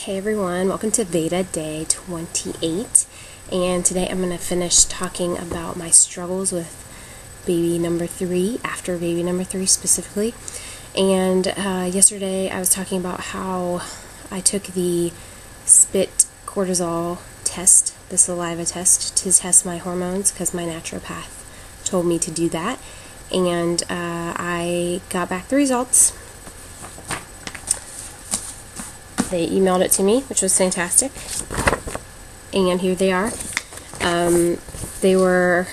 Hey everyone, welcome to VEDA day 28, and today I'm going to finish talking about my struggles with baby number 3, after baby number 3 specifically. And yesterday I was talking about how I took the spit cortisol test, the saliva test, to test my hormones because my naturopath told me to do that, and I got back the results. They emailed it to me, which was fantastic, and here they are. They were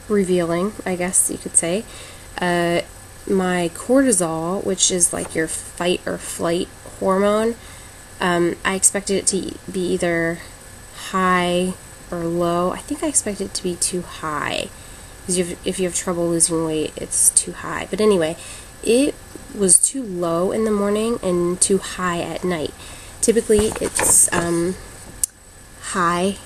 revealing, I guess you could say. My cortisol, which is like your fight or flight hormone, I expected it to be either high or low. I think I expected it to be too high, because if you have trouble losing weight, it's too high. But anyway, it was too low in the morning and too high at night. Typically it's high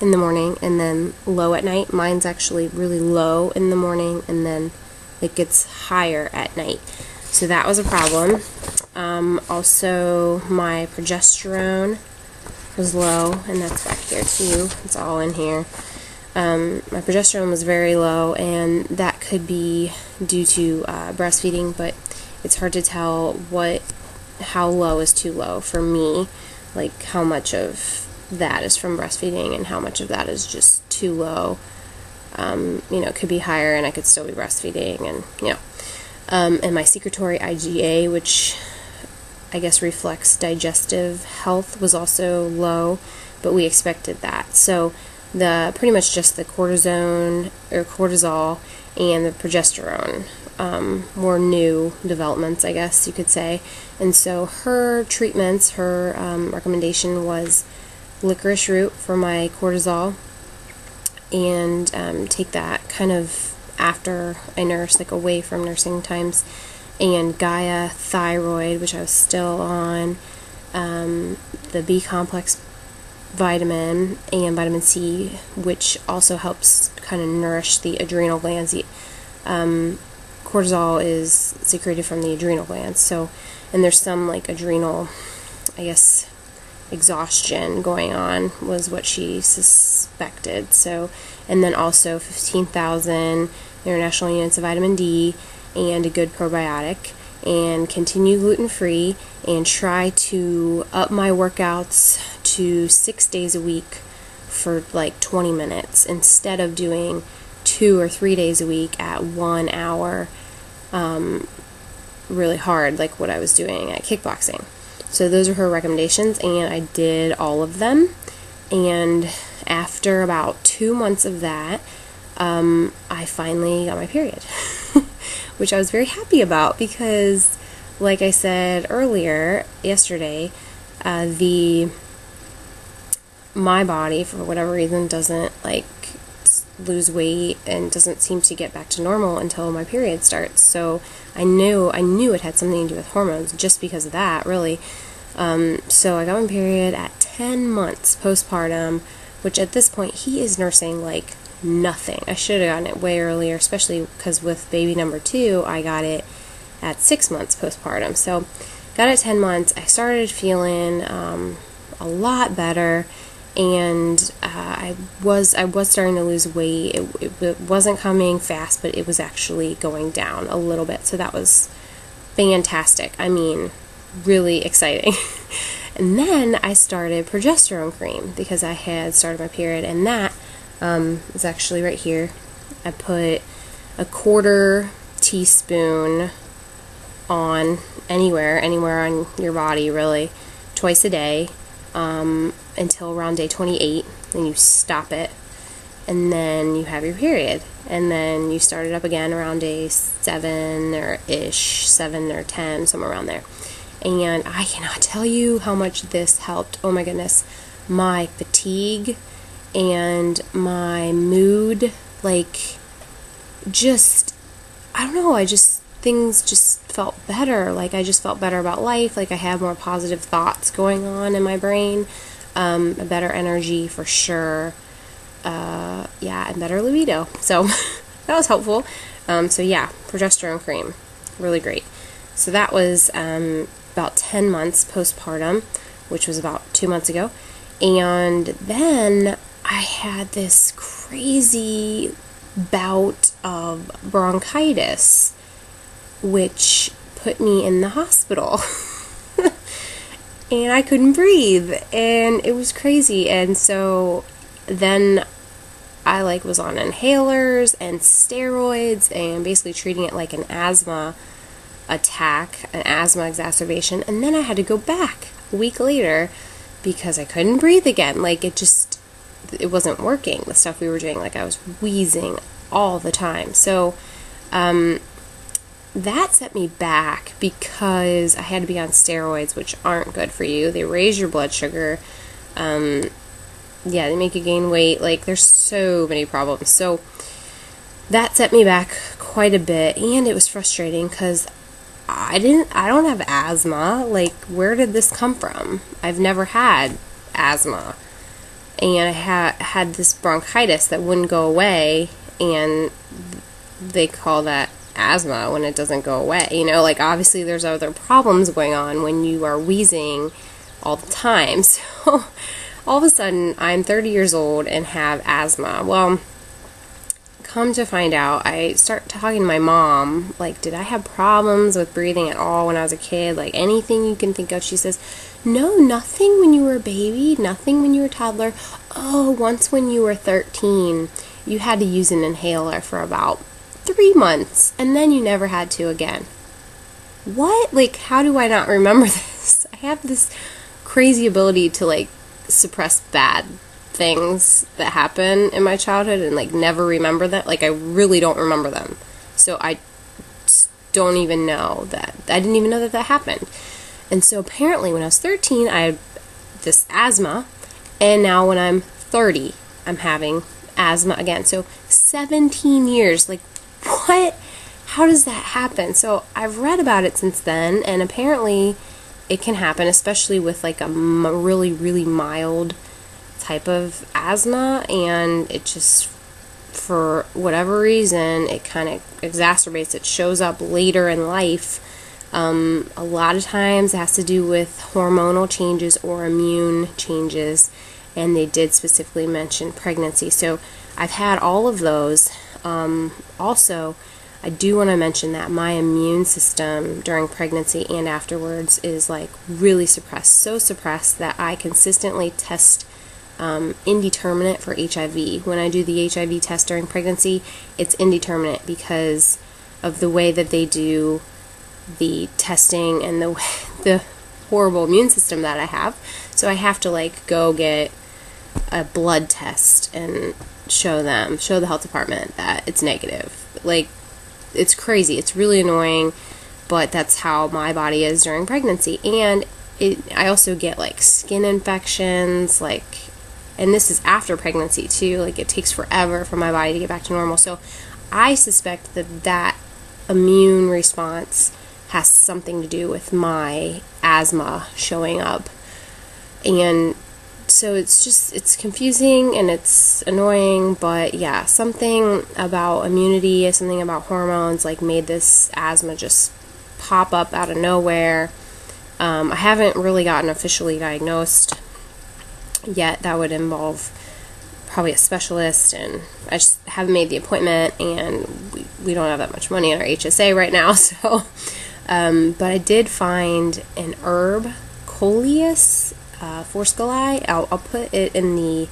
in the morning and then low at night. Mine's actually really low in the morning and then it gets higher at night. So that was a problem. Also my progesterone was low, and that's back here too. It's all in here. My progesterone was very low, and that could be due to breastfeeding, but it's hard to tell how low is too low for me, like how much of that is from breastfeeding and how much of that is just too low. It could be higher and I could still be breastfeeding, and and my secretory IgA, which I guess reflects digestive health, was also low, but we expected that. So pretty much just the cortisone or cortisol and the progesterone were new developments, I guess you could say. And so her treatments, her recommendation was licorice root for my cortisol, and take that kind of after I nurse, like away from nursing times, and Gaia thyroid, which I was still on, the B complex vitamin and vitamin C, which also helps kind of nourish the adrenal glands. Cortisol is secreted from the adrenal glands, and there's some like adrenal, I guess, exhaustion going on, was what she suspected. And then also 15,000 international units of vitamin D and a good probiotic, and continue gluten-free, and try to up my workouts to 6 days a week for like 20 minutes instead of doing 2 or 3 days a week at 1 hour, really hard, like what I was doing at kickboxing. So those are her recommendations, and I did all of them. And after about 2 months of that, I finally got my period, which I was very happy about, because like I said earlier, yesterday, my body, for whatever reason, doesn't like lose weight and doesn't seem to get back to normal until my period starts. So I knew it had something to do with hormones just because of that, really. So I got my period at 10 months postpartum, which at this point he is nursing like nothing. I should have gotten it way earlier, especially because with baby number 2 I got it at 6 months postpartum. So got it at 10 months. I started feeling a lot better, and I was starting to lose weight. It wasn't coming fast, but it was actually going down a little bit. So that was fantastic. I mean, really exciting. And then I started progesterone cream because I had started my period, and that is actually right here. I put a 1/4 teaspoon on anywhere on your body, really, twice a day, until around day 28. Then you stop it, and then you have your period, and then you start it up again around day 7 or 10, somewhere around there. And I cannot tell you how much this helped. Oh my goodness. My fatigue and my mood, like, just, I don't know, things just felt better. Like, I just felt better about life. Like, I had more positive thoughts going on in my brain. A better energy for sure. And better libido. So that was helpful. Progesterone cream, really great. So that was about 10 months postpartum. which was about 2 months ago. And then I had this crazy bout of bronchitis, which put me in the hospital. And I couldn't breathe, and it was crazy. And so then I was on inhalers and steroids and basically treating it like an asthma attack, an asthma exacerbation. And then I had to go back a week later because I couldn't breathe again. It wasn't working, the stuff we were doing. I was wheezing all the time. So that set me back because I had to be on steroids, which aren't good for you. They raise your blood sugar. They make you gain weight. There's so many problems. So that set me back quite a bit, and it was frustrating because I don't have asthma. Where did this come from? I've never had asthma. And I had this bronchitis that wouldn't go away, and they call that asthma when it doesn't go away. Obviously there's other problems going on when you are wheezing all the time. So all of a sudden I'm 30 years old and have asthma. Well, come to find out, I start talking to my mom, did I have problems with breathing at all when I was a kid? Anything you can think of. She says, no, nothing when you were a baby, nothing when you were a toddler. Oh, once when you were 13, you had to use an inhaler for about 3 months, and then you never had to again. What? How do I not remember this? I have this crazy ability to, suppress bad things that happen in my childhood and, never remember that. I really don't remember them. So I don't even know that. I didn't even know that happened. And so apparently when I was 13, I had this asthma, and now when I'm 30, I'm having asthma again. So 17 years, what? How does that happen? So I've read about it since then, and apparently it can happen, especially with a really, really mild type of asthma, and it just, for whatever reason, it kind of exacerbates. It shows up later in life. A lot of times it has to do with hormonal changes or immune changes, and they did specifically mention pregnancy. So I've had all of those. Also, I do want to mention that my immune system during pregnancy and afterwards is really suppressed. So suppressed that I consistently test indeterminate for HIV. When I do the HIV test during pregnancy, it's indeterminate because of the way that they do the testing and the horrible immune system that I have. So I have to go get a blood test and show the health department that it's negative. It's crazy. It's really annoying, but that's how my body is during pregnancy. And I also get skin infections, and this is after pregnancy too. It takes forever for my body to get back to normal. So I suspect that immune response has something to do with my asthma showing up. And so it's confusing and it's annoying, but yeah, something about immunity, something about hormones made this asthma just pop up out of nowhere. I haven't really gotten officially diagnosed yet. That would involve probably a specialist, and I just haven't made the appointment, and we don't have that much money in our HSA right now. So but I did find an herb, coleus, forskohlii. I'll put it in the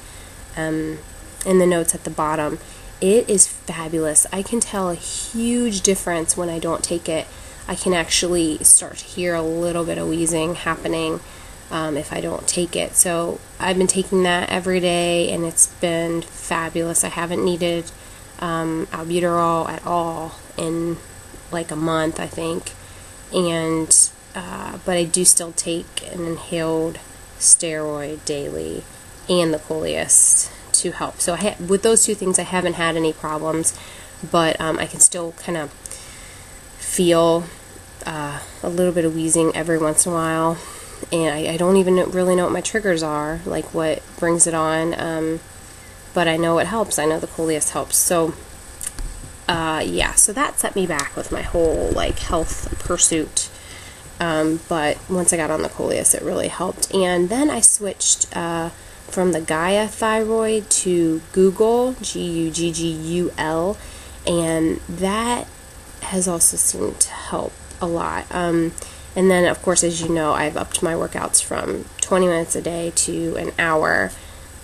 notes at the bottom. It is fabulous. I can tell a huge difference when I don't take it. I can actually start to hear a little bit of wheezing happening if I don't take it. So I've been taking that every day, and it's been fabulous. I haven't needed albuterol at all in a month, I think. And but I do still take an inhaled steroid daily and the coleus to help. So with those two things, I haven't had any problems, but I can still kind of feel a little bit of wheezing every once in a while, and I don't even really know what my triggers are, what brings it on, but I know it helps. I know the coleus helps. So yeah, so that set me back with my whole health pursuit. But once I got on the coleus, it really helped. And then I switched from the Gaia thyroid to Google, Guggul, and that has also seemed to help a lot. And then, of course, as you know, I've upped my workouts from 20 minutes a day to an hour,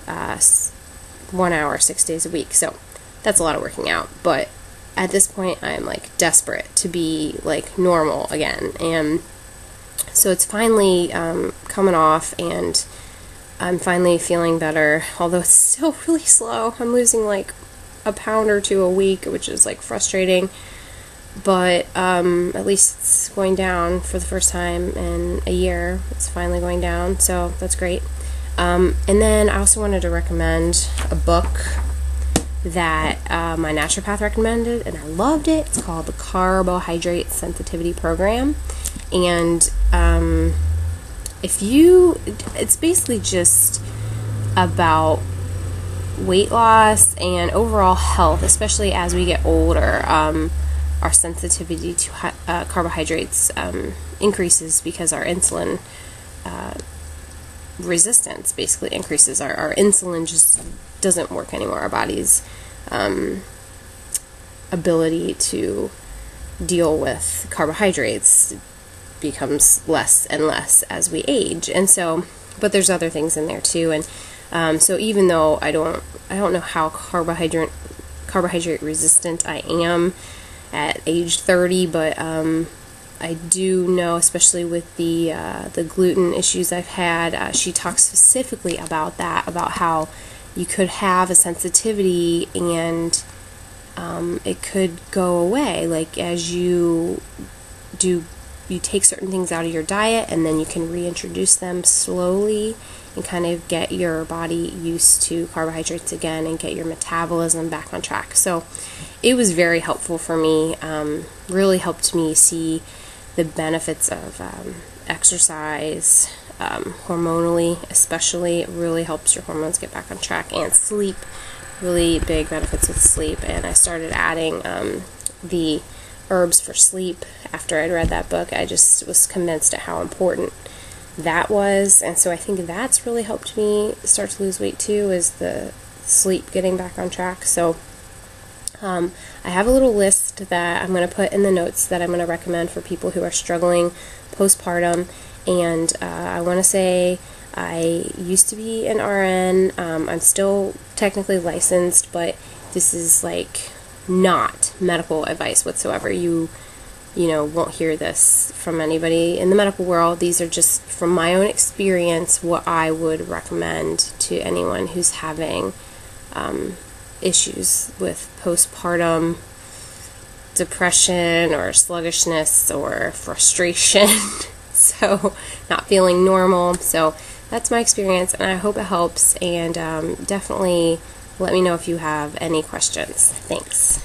1 hour, 6 days a week. So that's a lot of working out. But at this point, I'm like desperate to be like normal again. And so it's finally coming off, and I'm finally feeling better, although it's still really slow. I'm losing like a pound or two a week, which is like frustrating. But at least it's going down for the first time in a year. It's finally going down, so that's great. And then I also wanted to recommend a book that my naturopath recommended, and I loved it. It's called the Carbohydrate Sensitivity Program. And it's basically just about weight loss and overall health, especially as we get older. Our sensitivity to carbohydrates increases because our insulin resistance basically increases. Our insulin just doesn't work anymore. Our body's ability to deal with carbohydrates becomes less and less as we age. And so, but there's other things in there too. And so even though I don't know how carbohydrate resistant I am at age 30, but I do know, especially with the gluten issues I've had, she talks specifically about that, about how you could have a sensitivity and it could go away, like as you take certain things out of your diet, and then you can reintroduce them slowly and kind of get your body used to carbohydrates again and get your metabolism back on track. So it was very helpful for me, really helped me see the benefits of exercise, hormonally especially. It really helps your hormones get back on track, and sleep, really big benefits with sleep. And I started adding the herbs for sleep after I'd read that book. I just was convinced at how important that was, and so I think that's really helped me start to lose weight too, is the sleep getting back on track. So I have a little list that I'm going to put in the notes that I'm going to recommend for people who are struggling postpartum. And I want to say I used to be an RN. I'm still technically licensed, but this is like not medical advice whatsoever. You won't hear this from anybody in the medical world. These are just from my own experience, what I would recommend to anyone who's having issues with postpartum depression or sluggishness or frustration. So not feeling normal. So that's my experience, and I hope it helps. And definitely let me know if you have any questions. Thanks.